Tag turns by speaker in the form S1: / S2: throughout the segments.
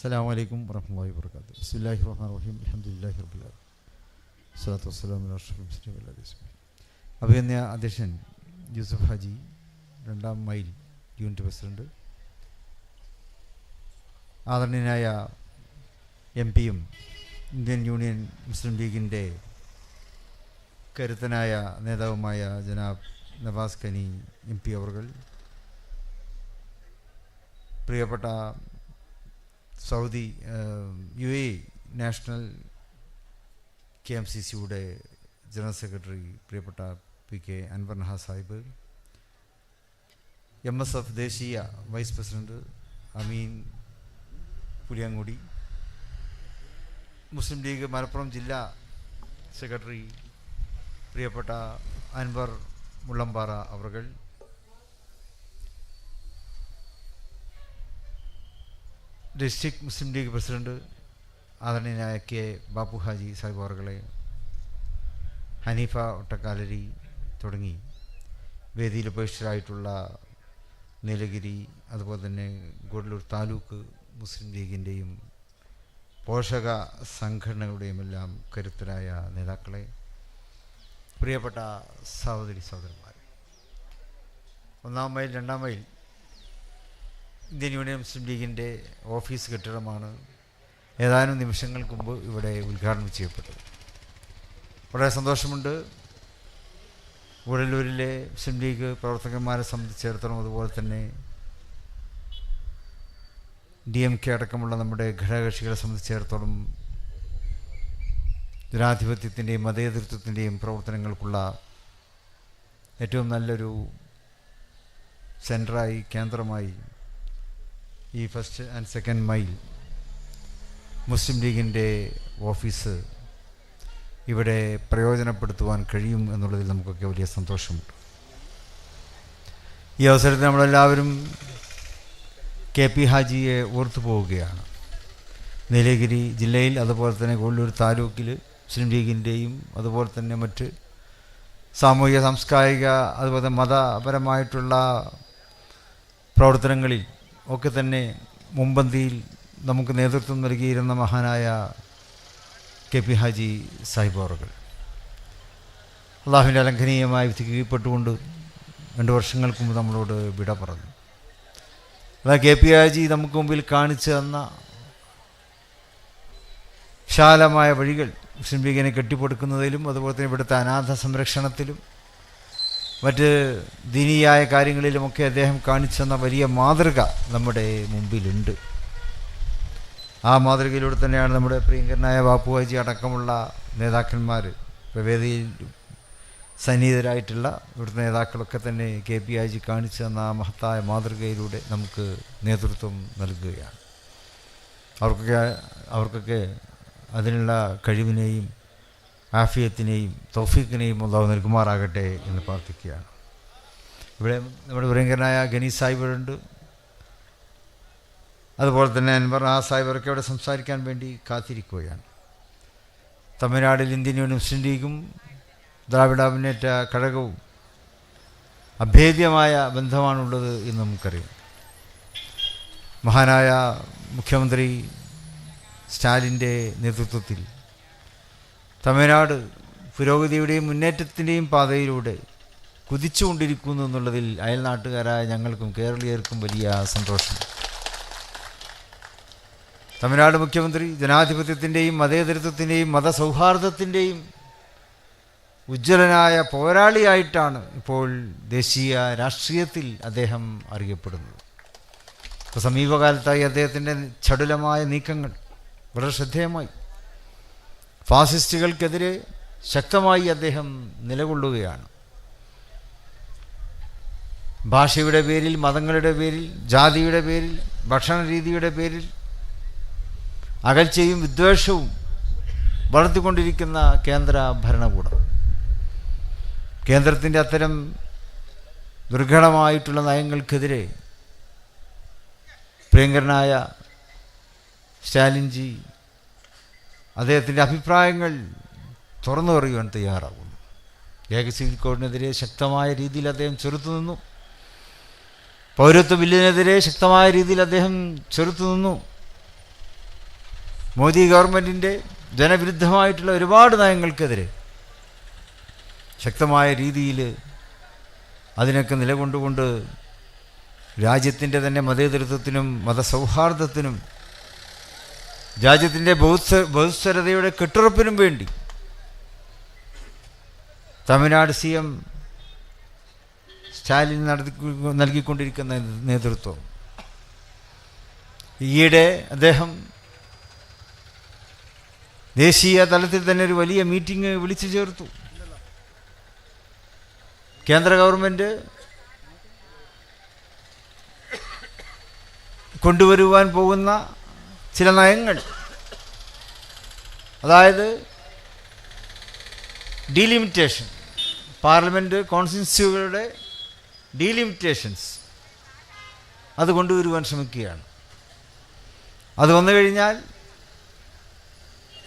S1: അസ്സലാമു അലൈക്കും വറഹ്മത്തുള്ളാഹി വബറകാതുഹു. ബിസ്മില്ലാഹിർ റഹ്മാനിർ റഹീം. അൽഹംദുലില്ലാഹി റബ്ബിൽ ആലമീൻ. സ്വല്ലല്ലാഹു വസ്സലാമു അലാ അഷ്റഫിൽ മുർസലീൻ വഅലാ ആലിഹി വസഹ്ബിഹി. അഭിനന്ദ അധ്യക്ഷൻ Yusuf Haji, 2-ാം mile unit president, ആദരണീയനായ എംപിയും ഇന്ത്യൻ യൂണിയൻ മുസ്ലിം ലീഗിൻ്റെ കരുത്തനായ നേതാവുമായ ജനാബ് നവാസ് ഖനി MP അവർകൾ, പ്രിയപ്പെട്ട സൗദി UAE നാഷണൽ KMCCയുടെ ജനറൽ സെക്രട്ടറി പ്രിയപ്പെട്ട PK അൻവർ നഹ സാഹിബ്, MSF ദേശീയ വൈസ് പ്രസിഡന്റ് അമീൻ പുലിയങ്കുടി, മുസ്ലിം ലീഗ് മലപ്പുറം ജില്ലാ സെക്രട്ടറി പ്രിയപ്പെട്ട അൻവർ മുള്ളമ്പാറ അവർകൾ, ഡിസ്ട്രിക്ട് മുസ്ലിം ലീഗ് പ്രസിഡന്റ് ആദരണീയനായ K ബാപ്പു ഹാജി സാഹിബ് അവർകളെ, ഹനീഫ ഒട്ടക്കാലരി തുടങ്ങി വേദിയിൽ ഉപേക്ഷിതരായിട്ടുള്ള നീലഗിരി, അതുപോലെ തന്നെ ഗൂഡല്ലൂർ താലൂക്ക് മുസ്ലിം ലീഗിൻ്റെയും പോഷക സംഘടനകളുടെയുമെല്ലാം കരുത്തരായ നേതാക്കളെ, പ്രിയപ്പെട്ട സഹോദരി സഹോദരന്മാർ, 1-ാം മൈൽ 2-ാം മൈൽ ഇന്ത്യൻ യൂണിയൻ മുസ്ലിം ലീഗിൻ്റെ ഓഫീസ് കെട്ടിടമാണ് ഏതാനും നിമിഷങ്ങൾക്ക് മുമ്പ് ഇവിടെ ഉദ്ഘാടനം ചെയ്യപ്പെട്ടത്. വളരെ സന്തോഷമുണ്ട്. ഗൂഡല്ലൂരിലെ മുസ്ലിം ലീഗ് പ്രവർത്തകന്മാരെ സംബന്ധിച്ചിടത്തോളം, അതുപോലെ തന്നെ DMK അടക്കമുള്ള നമ്മുടെ ഘടകകക്ഷികളെ സംബന്ധിച്ചിടത്തോളം ജനാധിപത്യത്തിൻ്റെയും മതേതൃത്വത്തിൻ്റെയും പ്രവർത്തനങ്ങൾക്കുള്ള ഏറ്റവും നല്ലൊരു സെൻറ്ററായി, കേന്ദ്രമായി ഈ 1st and 2nd മൈൽ മുസ്ലിം ലീഗിൻ്റെ ഓഫീസ് ഇവിടെ പ്രയോജനപ്പെടുത്തുവാൻ കഴിയും എന്നുള്ളതിൽ നമുക്കൊക്കെ വലിയ സന്തോഷമുണ്ട്. ഈ അവസരത്തിൽ നമ്മളെല്ലാവരും KP ഹാജിയെ ഓർത്തു പോവുകയാണ്. നീലഗിരി ജില്ലയിൽ, അതുപോലെ തന്നെ ഗൂഡല്ലൂർ താലൂക്കിൽ മുസ്ലിം ലീഗിൻ്റെയും അതുപോലെ തന്നെ മറ്റ് സാമൂഹിക സാംസ്കാരിക അതുപോലെ മതപരമായിട്ടുള്ള പ്രവർത്തനങ്ങളിൽ ഒക്കെ തന്നെ മുൻപന്തിയിൽ നമുക്ക് നേതൃത്വം നൽകിയിരുന്ന മഹാനായ KP ഹാജി സാഹിബ് അവർകൾ അള്ളാഹുവിൻ്റെ അലംഘനീയമായ വിധിക്ക് കീഴ്പ്പെട്ടുകൊണ്ട് 2 വർഷങ്ങൾക്ക് മുമ്പ് നമ്മളോട് വിട പറഞ്ഞു. അതാ KP ഹാജി നമുക്ക് മുമ്പിൽ കാണിച്ചു തന്ന വിശാലമായ വഴികൾ മുസ്ലിം ലീഗിനെ കെട്ടിപ്പടുക്കുന്നതിലും അതുപോലെ തന്നെ ഇവിടുത്തെ അനാഥ സംരക്ഷണത്തിലും മറ്റ് ദീനീയായ കാര്യങ്ങളിലുമൊക്കെ അദ്ദേഹം കാണിച്ചു തന്ന വലിയ മാതൃക നമ്മുടെ മുമ്പിലുണ്ട്. ആ മാതൃകയിലൂടെ തന്നെയാണ് നമ്മുടെ പ്രിയങ്കരനായ ബാപ്പു ഹാജി അടക്കമുള്ള നേതാക്കന്മാർ, വേദിയിൽ സന്നിഹിതരായിട്ടുള്ള ഇവിടുത്തെ നേതാക്കളൊക്കെ തന്നെ KP ഹാജി കാണിച്ചു തന്ന ആ മഹത്തായ മാതൃകയിലൂടെ നമുക്ക് നേതൃത്വം നൽകുകയാണ്. അവർക്കൊക്കെ അതിനുള്ള കഴിവിനെയും ആഫിയത്തിനെയും തൗഫീഖിനെയും അല്ലാഹു നൽകുമാറാകട്ടെ എന്ന് പ്രാർത്ഥിക്കുകയാണ്. ഇവിടെ നമ്മുടെ പ്രിയങ്കരനായ ഖനി സാഹിബുണ്ട്, അതുപോലെ തന്നെ അൻവർ ആ സാഹിബൊക്കെ ഇവിടെ സംസാരിക്കാൻ വേണ്ടി കാത്തിരിക്കുകയാണ്. തമിഴ്നാട്ടിൽ ഇന്ത്യൻ യൂണിയൻ മുസ്ലിം ലീഗും ദ്രാവിഡ മുന്നേറ്റ കഴകവും അഭേദ്യമായ ബന്ധമാണുള്ളത് എന്ന് നമുക്കറിയാം. മഹാനായ മുഖ്യമന്ത്രി സ്റ്റാലിൻ്റെ നേതൃത്വത്തിൽ തമിഴ്നാട് പുരോഗതിയുടെയും മുന്നേറ്റത്തിൻ്റെയും പാതയിലൂടെ കുതിച്ചുകൊണ്ടിരിക്കുന്നു എന്നുള്ളതിൽ അയൽനാട്ടുകാരായ ഞങ്ങൾക്കും കേരളീയർക്കും വലിയ സന്തോഷം. തമിഴ്നാട് മുഖ്യമന്ത്രി ജനാധിപത്യത്തിൻ്റെയും മതേതരത്വത്തിൻ്റെയും മതസൗഹാർദ്ദത്തിൻ്റെയും ഉജ്ജ്വലനായ പോരാളിയായിട്ടാണ് ഇപ്പോൾ ദേശീയ രാഷ്ട്രീയത്തിൽ അദ്ദേഹം അറിയപ്പെടുന്നത്. ഇപ്പോൾ സമീപകാലത്തായി അദ്ദേഹത്തിൻ്റെ ചടുലമായ നീക്കങ്ങൾ വളരെ ശ്രദ്ധേയമായി. ഫാസിസ്റ്റുകൾക്കെതിരെ ശക്തമായി അദ്ദേഹം നിലകൊള്ളുകയാണ്. ഭാഷയുടെ പേരിൽ, മതങ്ങളുടെ പേരിൽ, ജാതിയുടെ പേരിൽ, ഭക്ഷണ രീതിയുടെ പേരിൽ അകൽച്ചയും വിദ്വേഷവും വളർത്തിക്കൊണ്ടിരിക്കുന്ന കേന്ദ്ര ഭരണകൂടം, കേന്ദ്രത്തിൻ്റെ അത്തരം ദുർഘടമായിട്ടുള്ള നയങ്ങൾക്കെതിരെ പ്രിയങ്കരനായ സ്റ്റാലിൻജി അദ്ദേഹത്തിൻ്റെ അഭിപ്രായങ്ങൾ തുറന്നു പറയുവാൻ തയ്യാറാകുന്നു. ഏക സിവിൽ കോഡിനെതിരെ ശക്തമായ രീതിയിൽ അദ്ദേഹം ചെറുത്തുനിന്നു. പൗരത്വ ബില്ലിനെതിരെ ശക്തമായ രീതിയിൽ അദ്ദേഹം ചെറുത്തുനിന്നു. മോദി ഗവൺമെൻറ്റിൻ്റെ ജനവിരുദ്ധമായിട്ടുള്ള ഒരുപാട് നയങ്ങൾക്കെതിരെ ശക്തമായ രീതിയിൽ അതിനൊക്കെ നിലകൊണ്ടുകൊണ്ട് രാജ്യത്തിൻ്റെ തന്നെ മതേതരത്വത്തിനും മതസൗഹാർദ്ദത്തിനും രാജ്യത്തിൻ്റെ ബഹുസ്വരതയുടെ കെട്ടുറപ്പിനും വേണ്ടി തമിഴ്നാട് CM സ്റ്റാലിൻ നൽകിക്കൊണ്ടിരിക്കുന്ന നേതൃത്വം, ഈയിടെ അദ്ദേഹം ദേശീയ തലത്തിൽ തന്നെ ഒരു വലിയ മീറ്റിംഗ് വിളിച്ചു ചേർത്തു. കേന്ദ്ര ഗവൺമെൻറ് കൊണ്ടുവരുവാൻ പോകുന്ന ചില നയങ്ങൾ, അതായത് ഡീലിമിറ്റേഷൻ, പാർലമെൻറ്റ് കോൺസ്റ്റിറ്റ്യുവൻസികളുടെ ഡീലിമിറ്റേഷൻസ് അത് കൊണ്ടുവരുവാൻ ശ്രമിക്കുകയാണ്. അത് വന്നു കഴിഞ്ഞാൽ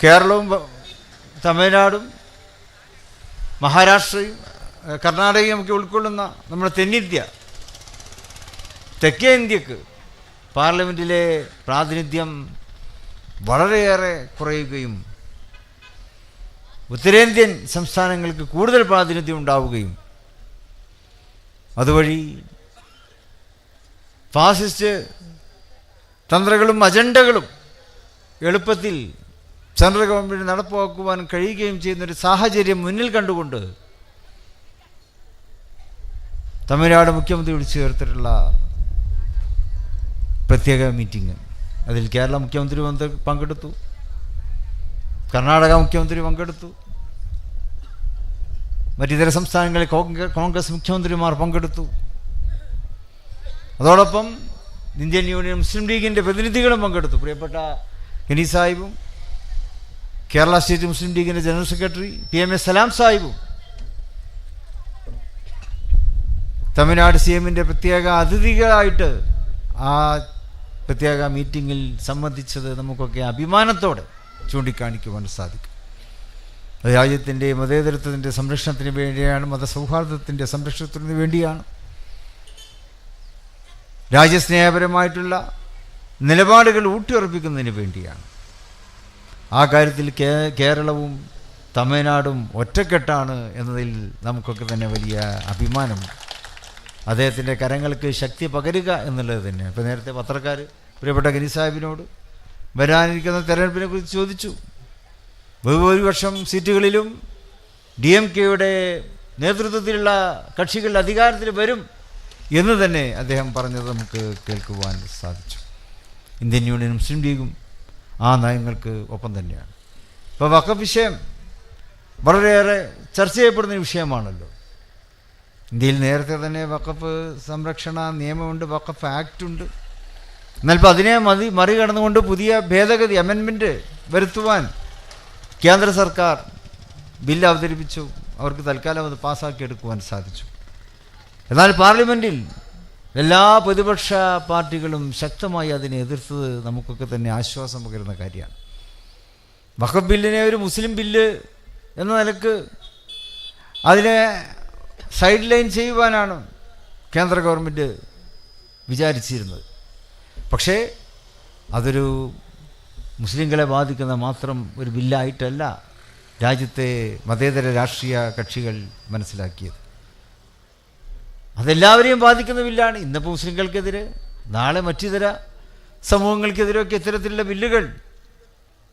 S1: കേരളവും തമിഴ്നാടും മഹാരാഷ്ട്രയും കർണാടകയും ഒക്കെ ഉൾക്കൊള്ളുന്ന നമ്മുടെ തെക്കേ ഇന്ത്യക്ക് പാർലമെൻറ്റിലെ പ്രാതിനിധ്യം വളരെയേറെ കുറയുകയും ഉത്തരേന്ത്യൻ സംസ്ഥാനങ്ങൾക്ക് കൂടുതൽ പ്രാതിനിധ്യം ഉണ്ടാവുകയും അതുവഴി ഫാസിസ്റ്റ് തന്ത്രങ്ങളും അജണ്ടകളും എളുപ്പത്തിൽ സെൻട്രൽ ഗവൺമെൻറ് നടപ്പാക്കുവാൻ കഴിയുകയും ചെയ്യുന്നൊരു സാഹചര്യം മുന്നിൽ കണ്ടുകൊണ്ട് തമിഴ്നാട് മുഖ്യമന്ത്രി വിളിച്ചു ചേർത്തിട്ടുള്ള പ്രത്യേക മീറ്റിംഗ്, അതിൽ കേരള മുഖ്യമന്ത്രി പങ്കെടുത്തു, കർണാടക മുഖ്യമന്ത്രി പങ്കെടുത്തു, മറ്റിതര സംസ്ഥാനങ്ങളിൽ കോൺഗ്രസ് മുഖ്യമന്ത്രിമാർ പങ്കെടുത്തു. അതോടൊപ്പം ഇന്ത്യൻ യൂണിയൻ മുസ്ലിം ലീഗിൻ്റെ പ്രതിനിധികളും പങ്കെടുത്തു. പ്രിയപ്പെട്ട കെനി സാഹിബും കേരള സ്റ്റേറ്റ് മുസ്ലിം ലീഗിൻ്റെ ജനറൽ സെക്രട്ടറി PMA സലാം സാഹിബും തമിഴ്നാട് CMൻ്റെ പ്രത്യേക അതിഥികളായിട്ട് ആ പ്രത്യേക മീറ്റിങ്ങിൽ സംബന്ധിച്ചത് നമുക്കൊക്കെ അഭിമാനത്തോടെ ചൂണ്ടിക്കാണിക്കുവാൻ സാധിക്കും. രാജ്യത്തിൻ്റെ മതേതരത്വത്തിൻ്റെ സംരക്ഷണത്തിന് വേണ്ടിയാണ്, മതസൗഹാർദ്ദത്തിൻ്റെ സംരക്ഷണത്തിന് വേണ്ടിയാണ്, രാജ്യസ്നേഹപരമായിട്ടുള്ള നിലപാടുകൾ ഊട്ടിയുറപ്പിക്കുന്നതിന് വേണ്ടിയാണ്. ആ കാര്യത്തിൽ കേരളവും തമിഴ്നാടും ഒറ്റക്കെട്ടാണ് എന്നതിൽ നമുക്കൊക്കെ തന്നെ വലിയ അഭിമാനമുണ്ട്. അദ്ദേഹത്തിൻ്റെ കരങ്ങൾക്ക് ശക്തി പകരുക എന്നുള്ളത് തന്നെ. ഇപ്പോൾ നേരത്തെ പത്രക്കാർ പ്രിയപ്പെട്ട കെനി സാഹിബിനോട് വരാനിരിക്കുന്ന തെരഞ്ഞെടുപ്പിനെ കുറിച്ച് ചോദിച്ചു. ബഹുഭൂരിപക്ഷം സീറ്റുകളിലും DMKയുടെ നേതൃത്വത്തിലുള്ള കക്ഷികൾ അധികാരത്തിൽ വരും എന്ന് തന്നെ അദ്ദേഹം പറഞ്ഞത് നമുക്ക് കേൾക്കുവാൻ സാധിച്ചു. ഇന്ത്യൻ യൂണിയൻ മുസ്ലിം ലീഗും ആ നയങ്ങൾക്ക് ഒപ്പം തന്നെയാണ്. ഇപ്പോൾ വഖഫ് വിഷയം വളരെയേറെ ചർച്ച ചെയ്യപ്പെടുന്ന വിഷയമാണല്ലോ. ഇന്ത്യയിൽ നേരത്തെ തന്നെ വഖഫ് സംരക്ഷണ നിയമമുണ്ട്, വഖഫ് ആക്ട് ഉണ്ട്. എന്നാൽ ഇപ്പോൾ അതിനെ മറികടന്നുകൊണ്ട് പുതിയ ഭേദഗതി അമെൻമെൻറ്റ് വരുത്തുവാൻ കേന്ദ്ര സർക്കാർ ബില്ല് അവതരിപ്പിച്ചു. അവർക്ക് തൽക്കാലം അത് പാസ്സാക്കിയെടുക്കുവാൻ സാധിച്ചു. എന്നാൽ പാർലമെൻറ്റിൽ എല്ലാ പ്രതിപക്ഷ പാർട്ടികളും ശക്തമായി അതിനെ എതിർത്തത് നമുക്കൊക്കെ തന്നെ ആശ്വാസം പകരുന്ന കാര്യമാണ്. വഖഫ് ബില്ലിനെ ഒരു മുസ്ലിം ബില്ല് എന്ന നിലക്ക് അതിനെ സൈഡ് ലൈൻ ചെയ്യുവാനാണ് കേന്ദ്ര ഗവൺമെൻറ് വിചാരിച്ചിരുന്നത്. പക്ഷേ അതൊരു മുസ്ലിങ്ങളെ ബാധിക്കുന്ന മാത്രം ഒരു ബില്ലായിട്ടല്ല രാജ്യത്തെ മതേതര രാഷ്ട്രീയ കക്ഷികൾ മനസ്സിലാക്കിയത്. അതെല്ലാവരെയും ബാധിക്കുന്ന ബില്ലാണ്. ഇന്നിപ്പോൾ മുസ്ലിങ്ങൾക്കെതിരെ, നാളെ മറ്റിതര സമൂഹങ്ങൾക്കെതിരെയൊക്കെ ഇത്തരത്തിലുള്ള ബില്ലുകൾ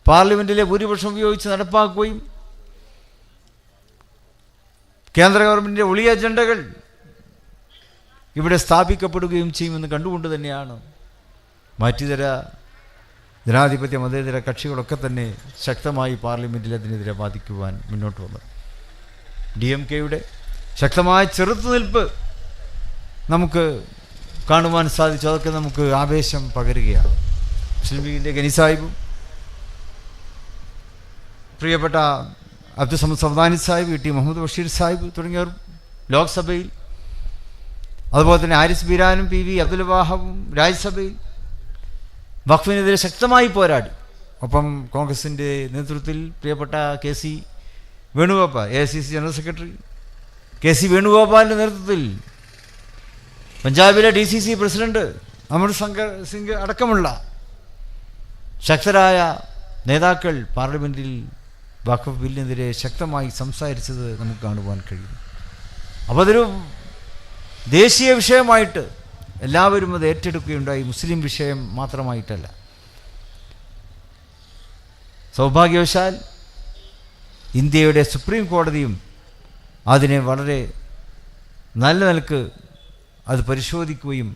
S1: പാർലമെൻറ്റിലെ ഭൂരിപക്ഷം ഉപയോഗിച്ച് നടപ്പാക്കുകയും കേന്ദ്ര ഗവൺമെൻറ്റിൻ്റെ ഒളിയ അജണ്ടകൾ ഇവിടെ സ്ഥാപിക്കപ്പെടുകയും ചെയ്യുമെന്ന് കണ്ടുകൊണ്ട് തന്നെയാണ് മറ്റിതര ജനാധിപത്യ മതേതര കക്ഷികളൊക്കെ തന്നെ ശക്തമായി പാർലമെൻറ്റിൽ അതിനെതിരെ ബാധിക്കുവാൻ മുന്നോട്ട് വന്നത്. DMKയുടെ ശക്തമായ ചെറുത്തുനിൽപ്പ് നമുക്ക് കാണുവാൻ സാധിച്ചു. അതൊക്കെ നമുക്ക് ആവേശം പകരുകയാണ്. മുസ്ലിം ലീഗിൻ്റെ കെനി സാഹിബും പ്രിയപ്പെട്ട അബ്ദുൽ സമദ് സമദാനി സാഹിബ്, ടി മുഹമ്മദ് ബഷീർ സാഹിബ് തുടങ്ങിയവർ ലോക്സഭയിൽ, അതുപോലെ തന്നെ ഹാരിസ് ബീരാനും PV അബ്ദുൽ വഹാബും രാജ്യസഭയിൽ വഖഫിനെതിരെ ശക്തമായി പോരാടി. ഒപ്പം കോൺഗ്രസിൻ്റെ നേതൃത്വത്തിൽ പ്രിയപ്പെട്ട KC Venugopal, AICC general secretary KC വേണുഗോപാലിൻ്റെ നേതൃത്വത്തിൽ പഞ്ചാബിലെ DCC പ്രസിഡന്റ് അമൃത് ശങ്കർ സിംഗ് അടക്കമുള്ള ശക്തരായ നേതാക്കൾ പാർലമെൻറ്റിൽ വഖഫ് ബില്ലിനെതിരെ ശക്തമായി സംസാരിച്ചത് നമുക്ക് കാണുവാൻ കഴിയും. അപ്പോൾ അതൊരു ദേശീയ വിഷയമായിട്ട് എല്ലാവരും അത് ഏറ്റെടുക്കുകയുണ്ടായി, മുസ്ലിം വിഷയം മാത്രമായിട്ടല്ല. സൗഭാഗ്യവശാൽ ഇന്ത്യയുടെ സുപ്രീം കോടതിയും അതിനെ വളരെ നല്ല നിലക്ക് അത് പരിശോധിക്കുകയും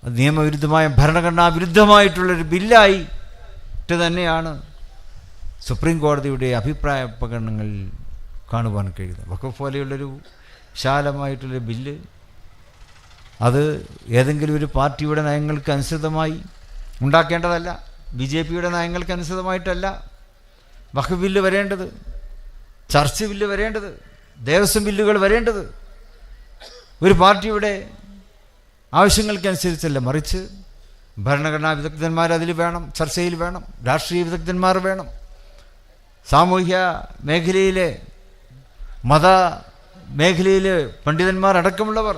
S1: അത് നിയമവിരുദ്ധമായ ഭരണഘടനാ വിരുദ്ധമായിട്ടുള്ളൊരു ബില്ലായിട്ട് തന്നെയാണ് സുപ്രീം കോടതിയുടെ അഭിപ്രായ പ്രകടനങ്ങൾ കാണുവാൻ കഴിയുന്നത്. വഖഫ് പോലെയുള്ളൊരു വിശാലമായിട്ടുള്ളൊരു ബില്ല് അത് ഏതെങ്കിലും ഒരു പാർട്ടിയുടെ നയങ്ങൾക്ക് അനുസൃതമായി ഉണ്ടാക്കേണ്ടതല്ല, BJPയുടെ നയങ്ങൾക്ക് അനുസൃതമായിട്ടല്ല വഖഫ് ബില്ല് വരേണ്ടത്, ചർച്ച് ബില്ല് വരേണ്ടത്, ദേവസ്വം ബില്ലുകൾ വരേണ്ടത് ഒരു പാർട്ടിയുടെ ആവശ്യങ്ങൾക്കനുസരിച്ചല്ല, മറിച്ച് ഭരണഘടനാ വിദഗ്ധന്മാർ അതിൽ വേണം, ചർച്ചയിൽ വേണം, രാഷ്ട്രീയ വിദഗ്ധന്മാർ വേണം, സാമൂഹ്യ മേഖലയിലെ മത മേഖലയിലെ പണ്ഡിതന്മാർ അടക്കമുള്ളവർ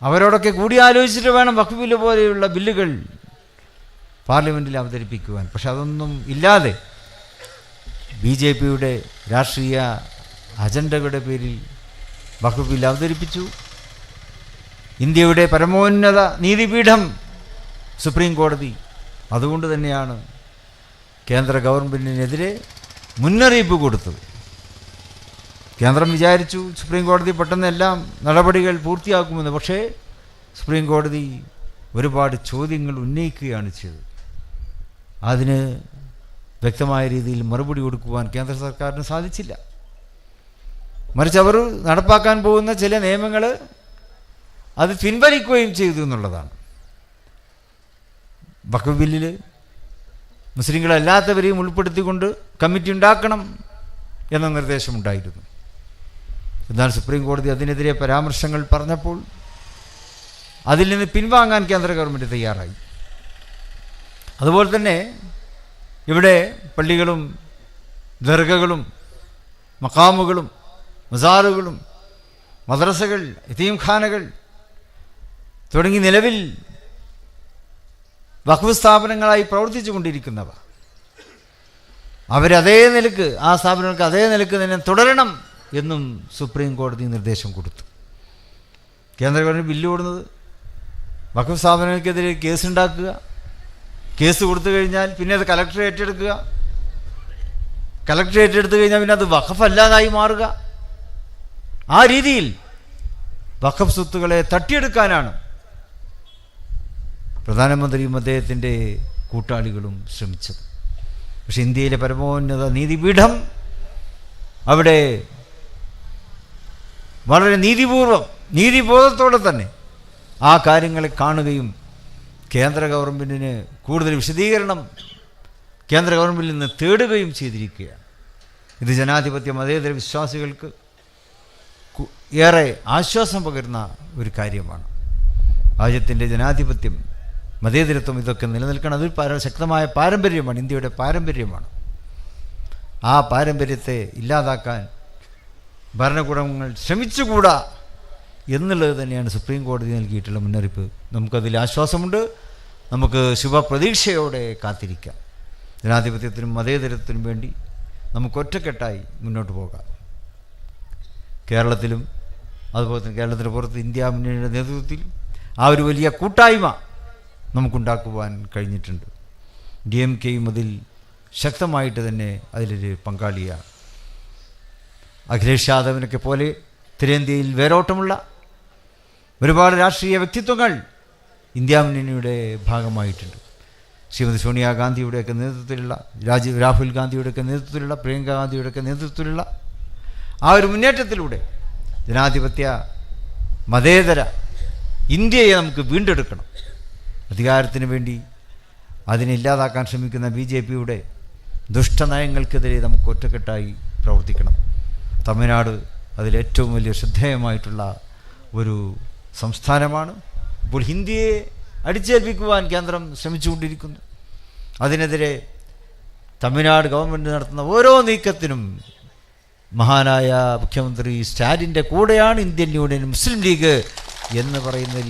S1: അവരോടൊക്കെ കൂടിയാലോചിച്ചിട്ട് വേണം വഖഫ് ബില്ല് പോലെയുള്ള ബില്ലുകൾ പാർലമെൻറ്റിൽ അവതരിപ്പിക്കുവാൻ. പക്ഷെ അതൊന്നും ഇല്ലാതെ BJPയുടെ രാഷ്ട്രീയ അജണ്ടകളുടെ പേരിൽ വഖഫ് ബില്ല് അവതരിപ്പിച്ചു. ഇന്ത്യയുടെ പരമോന്നത നീതിപീഠം സുപ്രീം കോടതി അതുകൊണ്ട് തന്നെയാണ് കേന്ദ്ര ഗവൺമെൻറ്റിനെതിരെ മുന്നറിയിപ്പ് കൊടുത്തത്. കേന്ദ്രം വിചാരിച്ചു സുപ്രീം കോടതി പെട്ടെന്ന് എല്ലാം നടപടികൾ പൂർത്തിയാക്കുമെന്ന്. പക്ഷേ സുപ്രീം കോടതി ഒരുപാട് ചോദ്യങ്ങൾ ഉന്നയിക്കുകയാണ് ചെയ്തത്. അതിന് വ്യക്തമായ രീതിയിൽ മറുപടി കൊടുക്കുവാൻ കേന്ദ്ര സർക്കാരിന് സാധിച്ചില്ല. മറിച്ച് അവർ നടപ്പാക്കാൻ പോകുന്ന ചില നിയമങ്ങൾ അത് പിൻവലിക്കുകയും ചെയ്തു എന്നുള്ളതാണ്. വഖഫ് ബില്ലിൽ മുസ്ലിങ്ങളല്ലാത്തവരെയും ഉൾപ്പെടുത്തിക്കൊണ്ട് കമ്മിറ്റി ഉണ്ടാക്കണം എന്ന നിർദ്ദേശമുണ്ടായിരുന്നു. എന്നാൽ സുപ്രീം കോടതി അതിനെതിരെ പരാമർശങ്ങൾ പറഞ്ഞപ്പോൾ അതിൽ നിന്ന് പിൻവാങ്ങാൻ കേന്ദ്ര ഗവൺമെൻറ് തയ്യാറായി. അതുപോലെ തന്നെ ഇവിടെ പള്ളികളും ദർഗകളും മഖാമുകളും മസാറുകളും മദ്രസകൾ യതീംഖാനകൾ തുടങ്ങി നിലവിൽ വഖഫ് സ്ഥാപനങ്ങളായി പ്രവർത്തിച്ചു കൊണ്ടിരിക്കുന്നവ അവരതേ നിലക്ക് ആ സ്ഥാപനങ്ങൾക്ക് അതേ നിലക്ക് തന്നെ തുടരണം എന്നും സുപ്രീം കോടതി നിർദ്ദേശം കൊടുത്തു. കേന്ദ്ര ഗവൺമെൻറ് ബില്ല് കൊടുക്കുന്നത് വഖഫ് സ്ഥാപനങ്ങൾക്കെതിരെ കേസുണ്ടാക്കുക, കേസ് കൊടുത്തു കഴിഞ്ഞാൽ പിന്നെ അത് കലക്ടർ ഏറ്റെടുക്കുക, കലക്ടർ ഏറ്റെടുത്തു കഴിഞ്ഞാൽ പിന്നെ അത് വഖഫ് അല്ലാതായി മാറുക. ആ രീതിയിൽ വഖഫ് സ്വത്തുക്കളെ തട്ടിയെടുക്കാനാണ് പ്രധാനമന്ത്രിയും അദ്ദേഹത്തിൻ്റെ കൂട്ടാളികളും ശ്രമിച്ചത്. പക്ഷെ ഇന്ത്യയിലെ പരമോന്നത നീതിപീഠം അവിടെ വളരെ നീതിബോധത്തോടെ തന്നെ ആ കാര്യങ്ങളെ കാണുകയും കേന്ദ്ര ഗവൺമെൻറ്റിന് കൂടുതൽ വിശദീകരണം കേന്ദ്ര ഗവൺമെൻറ്റിൽ നിന്ന് തേടുകയും ചെയ്തിരിക്കുകയാണ്. ഇത് ജനാധിപത്യ മതേതര വിശ്വാസികൾക്ക് ഏറെ ആശ്വാസം പകരുന്ന ഒരു കാര്യമാണ്. രാജ്യത്തിൻ്റെ ജനാധിപത്യം മതേതരത്വം ഇതൊക്കെ നിലനിൽക്കണം. അതൊരു ശക്തമായ പാരമ്പര്യമാണ്, ഇന്ത്യയുടെ പാരമ്പര്യമാണ്. ആ പാരമ്പര്യത്തെ ഇല്ലാതാക്കാൻ ഭരണകൂടങ്ങൾ ശ്രമിച്ചുകൂടാ എന്നുള്ളത് തന്നെയാണ് സുപ്രീം കോടതി നൽകിയിട്ടുള്ള മുന്നറിയിപ്പ്. നമുക്കതിൽ ആശ്വാസമുണ്ട്. നമുക്ക് ശുഭപ്രതീക്ഷയോടെ കാത്തിരിക്കാം. ജനാധിപത്യത്തിനും മതേതരത്തിനും വേണ്ടി നമുക്ക് ഒറ്റക്കെട്ടായി മുന്നോട്ട് പോകാം. കേരളത്തിലും അതുപോലെ തന്നെ കേരളത്തിന് പുറത്ത് ഇന്ത്യ മുന്നണിയുടെ നേതൃത്വത്തിൽ ആ ഒരു വലിയ കൂട്ടായ്മ നമുക്കുണ്ടാക്കുവാൻ കഴിഞ്ഞിട്ടുണ്ട്. DMKയും അതിൽ ശക്തമായിട്ട് തന്നെ അതിലൊരു പങ്കാളിയാണ്. അഖിലേഷ് യാദവിനൊക്കെ പോലെ ഉത്തരേന്ത്യയിൽ വേരോട്ടമുള്ള ഒരുപാട് രാഷ്ട്രീയ വ്യക്തിത്വങ്ങൾ ഇന്ത്യ മുന്നണിയുടെ ഭാഗമായിട്ടുണ്ട്. ശ്രീമതി സോണിയാഗാന്ധിയുടെയൊക്കെ നേതൃത്വത്തിലുള്ള, രാഹുൽ ഗാന്ധിയുടെയൊക്കെ നേതൃത്വത്തിലുള്ള, പ്രിയങ്ക ഗാന്ധിയുടെയൊക്കെ നേതൃത്വത്തിലുള്ള ആ ഒരു മുന്നേറ്റത്തിലൂടെ ജനാധിപത്യ മതേതര ഇന്ത്യയെ നമുക്ക് വീണ്ടെടുക്കണം. അധികാരത്തിന് വേണ്ടി അതിനെ ഇല്ലാതാക്കാൻ ശ്രമിക്കുന്ന BJPയുടെ ദുഷ്ടനയങ്ങൾക്കെതിരെ നമുക്ക് ഒറ്റക്കെട്ടായി പ്രവർത്തിക്കണം. തമിഴ്നാട് അതിലേറ്റവും വലിയ ശ്രദ്ധേയമായിട്ടുള്ള ഒരു സംസ്ഥാനമാണ്. ഇപ്പോൾ ഹിന്ദിയെ അടിച്ചേൽപ്പിക്കുവാൻ കേന്ദ്രം ശ്രമിച്ചുകൊണ്ടിരിക്കുന്നു. അതിനെതിരെ തമിഴ്നാട് ഗവൺമെൻറ് നടത്തുന്ന ഓരോ നീക്കത്തിനും മഹാനായ മുഖ്യമന്ത്രി സ്റ്റാലിൻ്റെ കൂടെയാണ് ഇന്ത്യൻ യൂണിയൻ മുസ്ലിം ലീഗ് എന്ന് പറയുന്നതിൽ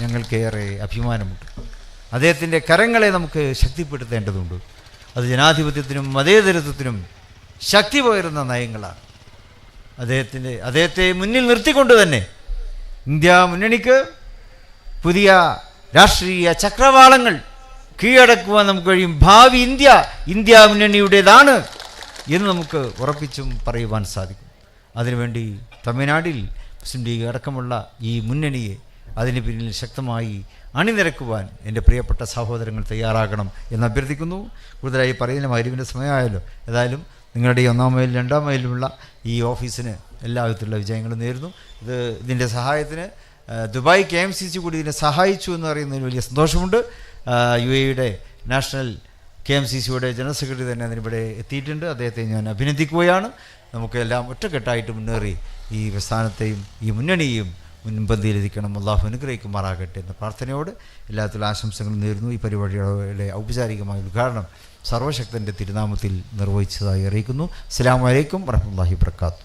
S1: ഞങ്ങൾക്കേറെ അഭിമാനമുണ്ട്. അദ്ദേഹത്തിൻ്റെ കരങ്ങളെ നമുക്ക് ശക്തിപ്പെടുത്തേണ്ടതുണ്ട്. അത് ജനാധിപത്യത്തിനും മതേതരത്വത്തിനും ശക്തി പകരുന്ന നയങ്ങളാണ്. അദ്ദേഹത്തെ മുന്നിൽ നിർത്തിക്കൊണ്ട് തന്നെ ഇന്ത്യ മുന്നണിക്ക് പുതിയ രാഷ്ട്രീയ ചക്രവാളങ്ങൾ കീഴടക്കുവാൻ നമുക്ക് കഴിയും. ഭാവി ഇന്ത്യ മുന്നണിയുടേതാണ് എന്ന് നമുക്ക് ഉറപ്പിച്ചും പറയുവാൻ സാധിക്കും. അതിനുവേണ്ടി തമിഴ്നാട്ടിൽ മുസ്ലിം ലീഗ് അടക്കമുള്ള ഈ മുന്നണിയെ അതിന് പിന്നിൽ ശക്തമായി അണിനിരക്കുവാൻ എൻ്റെ പ്രിയപ്പെട്ട സഹോദരങ്ങൾ തയ്യാറാകണം എന്ന് അഭ്യർത്ഥിക്കുന്നു. കൂടുതലായി പറയുന്ന മഗ്‌രിബിൻ്റെ സമയമായല്ലോ. ഏതായാലും നിങ്ങളുടെ ഈ 1-ാം മൈലിലും 2-ാം മൈലിലുമുള്ള ഈ ഓഫീസിന് എല്ലാവിധത്തിലുള്ള വിജയങ്ങളും നേരുന്നു. ഇതിൻ്റെ സഹായത്തിന് ദുബായ് KMCC കൂടി ഇതിനെ സഹായിച്ചു എന്ന് പറയുന്നതിൽ വലിയ സന്തോഷമുണ്ട്. UAE നാഷണൽ KMCCയുടെ ജനറൽ സെക്രട്ടറി തന്നെ അതിനിവിടെ എത്തിയിട്ടുണ്ട്. അദ്ദേഹത്തെ ഞാൻ അഭിനന്ദിക്കുകയാണ്. നമുക്കെല്ലാം ഒറ്റക്കെട്ടായിട്ട് മുന്നേറി ഈ പ്രസ്ഥാനത്തെയും ഈ മുന്നണിയെയും മുൻപന്തിയിലെത്തിക്കണം. അള്ളാഹു അനുഗ്രഹിക്കുമാറാകട്ടെ എന്ന പ്രാർത്ഥനയോട് എല്ലാത്തിലും ആശംസകളും നേരുന്നു. ഈ പരിപാടിയുടെ ഔപചാരികമായ ഉദ്ഘാടനം സർവശക്തൻ്റെ തിരുനാമത്തിൽ നിർവഹിച്ചതായി അറിയിക്കുന്നു. അസ്സലാമു അലൈക്കും വറഹ്മത്തുള്ളാഹി വബറകാതുഹു.